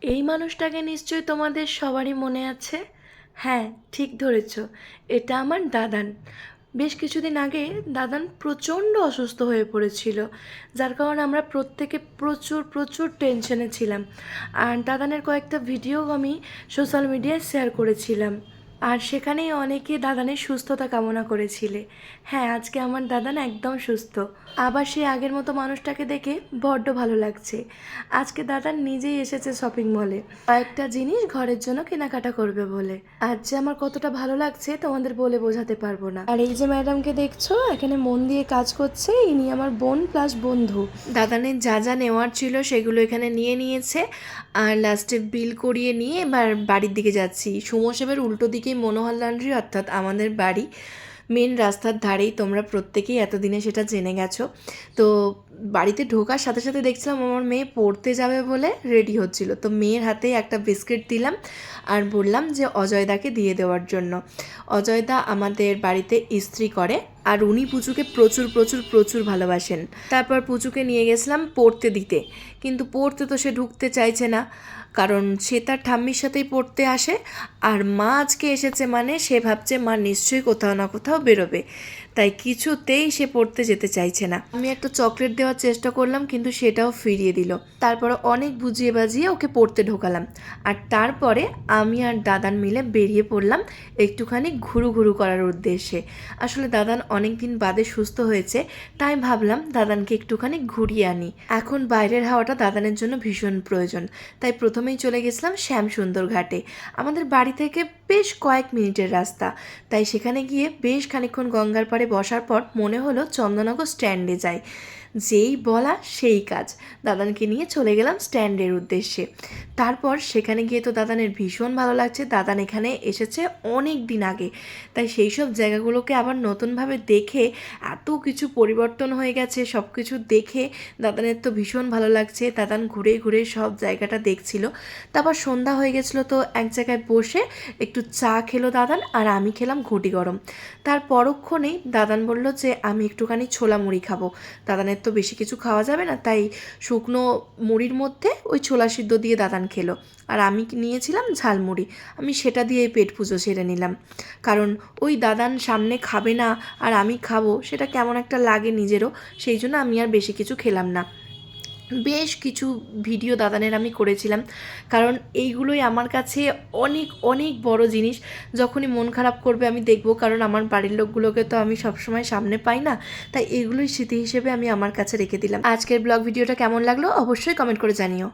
এই মানুষটাকে নিশ্চয়ই তোমাদের সবারই মনে আছে। হ্যাঁ, ঠিক ধরেছ, এটা আমার দাদান। বেশ কিছুদিন আগে দাদান প্রচণ্ড অসুস্থ হয়ে পড়েছিল, যার কারণে আমরা প্রত্যেকে প্রচুর প্রচুর টেনশনে ছিলাম। আর দাদানের কয়েকটা ভিডিও আমি সোশ্যাল মিডিয়ায় শেয়ার করেছিলাম, আর সেখানেই অনেকে দাদানের সুস্থতা কামনা করেছিলে। হ্যাঁ, আজকে আমার দাদান একদম সুস্থ, আবার সেই আগের মতো মানুষটাকে দেখে বড্ড ভালো লাগছে। আজকে দাদান নিজেই এসেছে শপিং মলে কয়েকটা জিনিস ঘরের জন্য কেনাকাটা করবে বলে। আজ যে আমার কতটা ভালো লাগছে তোমাদের বলে বোঝাতে পারবো না। আর এই যে ম্যাডামকে দেখছো এখানে মন দিয়ে কাজ করছে, ইনি আমার বোন প্লাস বন্ধু। দাদানের যা যা নেওয়ার ছিল সেগুলো এখানে নিয়ে নিয়েছে, আর লাস্টে বিল করিয়ে নিয়ে এবার বাড়ির দিকে যাচ্ছি। সুমোশেবের উল্টো দিকেই মনোহর লন্ড্রি, অর্থাৎ আমাদের বাড়ি মেন রাস্তার ধারেই। তোমরা প্রত্যেকেই এতদিনে সেটা জেনে গেছো। তো বাড়িতে ঢোকার সাথে সাথে দেখছিলাম আমার মেয়ে পড়তে যাবে বলে রেডি হচ্ছিল, তো মেয়ের হাতে একটা বিস্কিট দিলাম আর বললাম যে অজয়দাকে দিয়ে দেওয়ার জন্য। অজয়দা আমাদের বাড়িতে ইস্ত্রি করে, আর উনি পুচুকে প্রচুর প্রচুর প্রচুর ভালোবাসেন। তারপর পুচুকে নিয়ে গেছিলাম পড়তে দিতে, কিন্তু পড়তে তো সে ঢুকতে চাইছে না, কারণ সে তার ঠাম্মির সাথেই পড়তে আসে। আর মা আজকে এসেছে মানে সে ভাবছে মা নিশ্চয়ই কোথাও না কোথাও বেরোবে, তাই কিছুতেই সে পড়তে যেতে চাইছে না। আমি একটা চকলেট দেওয়ার চেষ্টা করলাম, কিন্তু সেটাও ফিরিয়ে দিল। তারপরে অনেক বুঝিয়ে বাজিয়ে ওকে পড়তে ঢোকালাম, আর তারপরে আমি আর দাদান মিলে বেরিয়ে পড়লাম একটুখানি ঘুরু ঘুরু করার উদ্দেশ্যে। আসলে দাদান অনেক দিন বাদে সুস্থ হয়েছে, তাই ভাবলাম দাদানকে একটুখানি ঘুরিয়ে আনি। এখন বাইরের হাওয়াটা দাদানের জন্য ভীষণ প্রয়োজন, তাই প্রথমেই চলে গেছিলাম শ্যামসুন্দর ঘাটে। আমাদের বাড়ি থেকে বেশ কয়েক মিনিটের রাস্তা, তাই সেখানে গিয়ে বেশ খানিকক্ষণ গঙ্গার পাড়ে বসার পর মনে হলো চন্দননগর স্ট্যান্ডে যাই। যেই বলা সেই কাজ, দাদানকে নিয়ে চলে গেলাম স্ট্যান্ডের উদ্দেশ্যে। তারপর সেখানে গিয়ে তো দাদানের ভীষণ ভালো লাগছে। দাদান এখানে এসেছে অনেক দিন আগে, তাই সেই সব জায়গাগুলোকে আবার নতুনভাবে দেখে এত কিছু পরিবর্তন হয়ে গেছে, সব কিছু দেখে দাদানের তো ভীষণ ভালো লাগছে। দাদান ঘুরে ঘুরে সব জায়গাটা দেখছিল। তারপর সন্ধ্যা হয়ে গেছিলো, তো এক জায়গায় বসে একটু চা খেলো দাদান, আর আমি খেলাম ঘটি গরম। তার পরক্ষণেই দাদান বলল যে আমি একটুখানি ছোলা মুড়ি খাবো। দাদানের তো বেশি কিছু খাওয়া যাবে না, তাই শুকনো মুড়ির মধ্যে ওই ছোলা সিদ্ধ দিয়ে দাদান খেলো, আর আমি নিয়েছিলাম ঝালমুড়ি। আমি সেটা দিয়েই পেট পুজো সেরে নিলাম, কারণ ওই দাদান সামনে খাবে না আর আমি খাবো, সেটা কেমন একটা লাগে নিজেরও। সেই জন্য আমি আর বেশি কিছু খেলাম না। বেশ কিছু ভিডিও দাদানের আমি করেছিলাম, কারণ এইগুলোই আমার কাছে অনেক অনেক বড় জিনিস। যখনই মন খারাপ করবে আমি দেখব, কারণ আমার বাড়ির লোকগুলোকে তো আমি সবসময় সামনে পাই না, তাই এগুলোই স্মৃতি হিসেবে আমি আমার কাছে রেখে দিলাম। আজকের ব্লগ ভিডিওটা কেমন লাগলো অবশ্যই কমেন্ট করে জানিও।